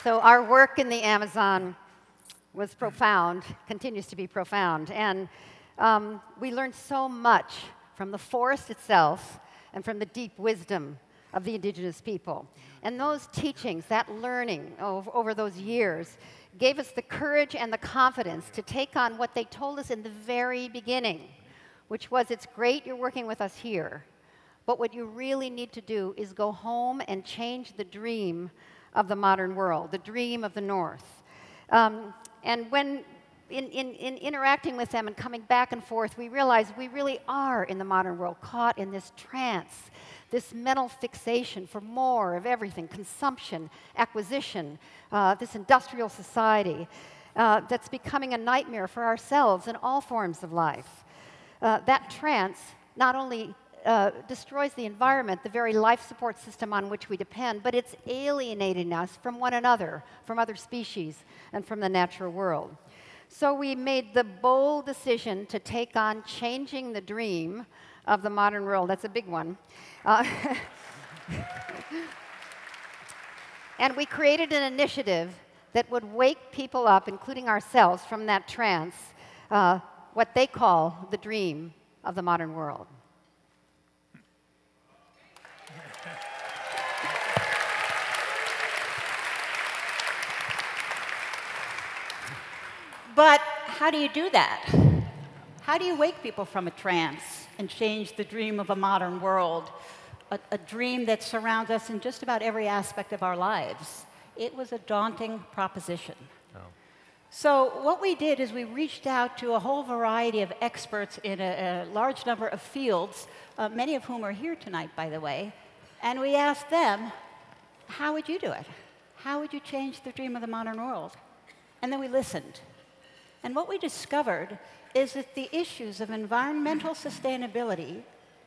So our work in the Amazon was profound, continues to be profound. And we learned so much from the forest itself and from the deep wisdom of the indigenous people. And those teachings, that learning over those years, gave us the courage and the confidence to take on what they told us in the very beginning, which was, it's great you're working with us here, but what you really need to do is go home and change the dream of the modern world, the dream of the North. And when in interacting with them and coming back and forth, we realized we really are in the modern world, caught in this trance, this mental fixation for more of everything, consumption, acquisition, this industrial society that's becoming a nightmare for ourselves and all forms of life. That trance not only destroys the environment, the very life support system on which we depend, but it's alienating us from one another, from other species, and from the natural world. So we made the bold decision to take on changing the dream of the modern world. That's a big one. And we created an initiative that would wake people up, including ourselves, from that trance, what they call the dream of the modern world. But how do you do that? How do you wake people from a trance and change the dream of a modern world, a dream that surrounds us in just about every aspect of our lives? It was a daunting proposition. Oh. So what we did is we reached out to a whole variety of experts in a large number of fields, many of whom are here tonight, by the way, and we asked them, how would you do it? How would you change the dream of the modern world? And then we listened. And what we discovered is that the issues of environmental sustainability,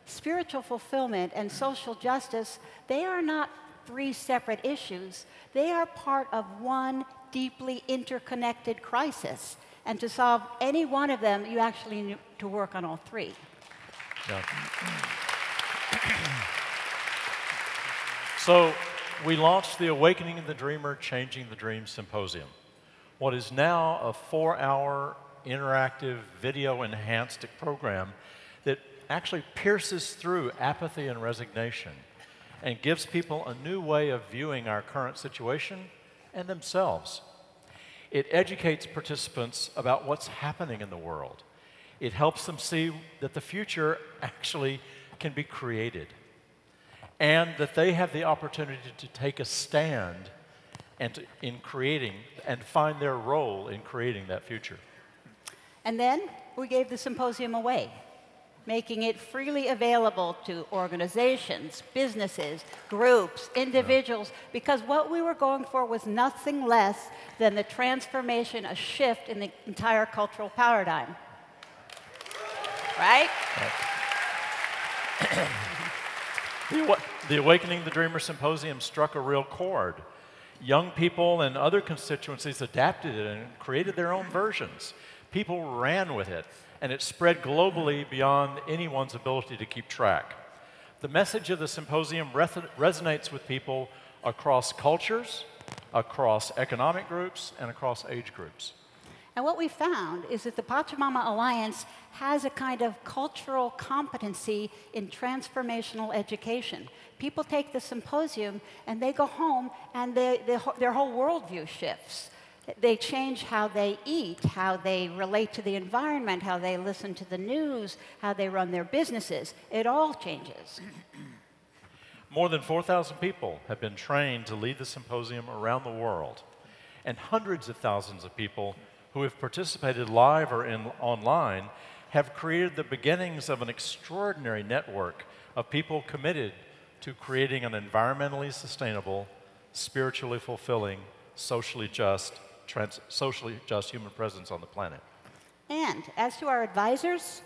spiritual fulfillment, and social justice, they are not three separate issues. They are part of one deeply interconnected crisis. And to solve any one of them, you actually need to work on all three. Yeah. So we launched the Awakening the Dreamer, Changing the Dream Symposium, what is now a 4-hour interactive video-enhanced program that actually pierces through apathy and resignation and gives people a new way of viewing our current situation and themselves. It educates participants about what's happening in the world. It helps them see that the future actually can be created and that they have the opportunity to take a stand in creating and find their role in creating that future. And then we gave the symposium away, making it freely available to organizations, businesses, groups, individuals, because what we were going for was nothing less than the transformation, a shift in the entire cultural paradigm. Right? The Awakening the Dreamer Symposium struck a real chord. Young people and other constituencies adapted it and created their own versions. People ran with it, and it spread globally beyond anyone's ability to keep track. The message of the symposium resonates with people across cultures, across economic groups, and across age groups. And what we found is that the Pachamama Alliance has a kind of cultural competency in transformational education. People take the symposium and they go home and their whole worldview shifts. They change how they eat, how they relate to the environment, how they listen to the news, how they run their businesses. It all changes. More than 4,000 people have been trained to lead the symposium around the world, and hundreds of thousands of people who have participated live or online have created the beginnings of an extraordinary network of people committed to creating an environmentally sustainable, spiritually fulfilling, socially just human presence on the planet. And as to our advisors,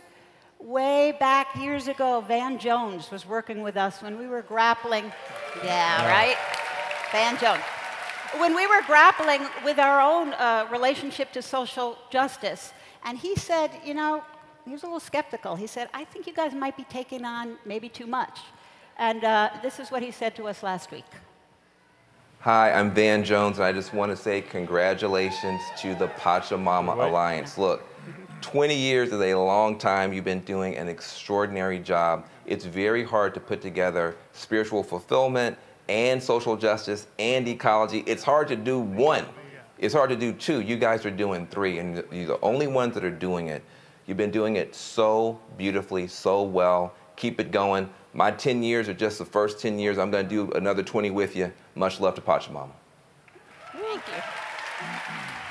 way back years ago, Van Jones was working with us when we were grappling. Yeah, right? Van Jones. When we were grappling with our own relationship to social justice, and he said, you know, he was a little skeptical. He said, I think you guys might be taking on maybe too much. And this is what he said to us last week. Hi, I'm Van Jones, and I just want to say congratulations to the Pachamama Alliance. Look, 20 years is a long time. You've been doing an extraordinary job. It's very hard to put together spiritual fulfillment and social justice and ecology. It's hard to do one. It's hard to do two. You guys are doing three, and you're the only ones that are doing it. You've been doing it so beautifully, so well. Keep it going. My 10 years are just the first 10 years. I'm going to do another 20 with you. Much love to Pachamama. Thank you.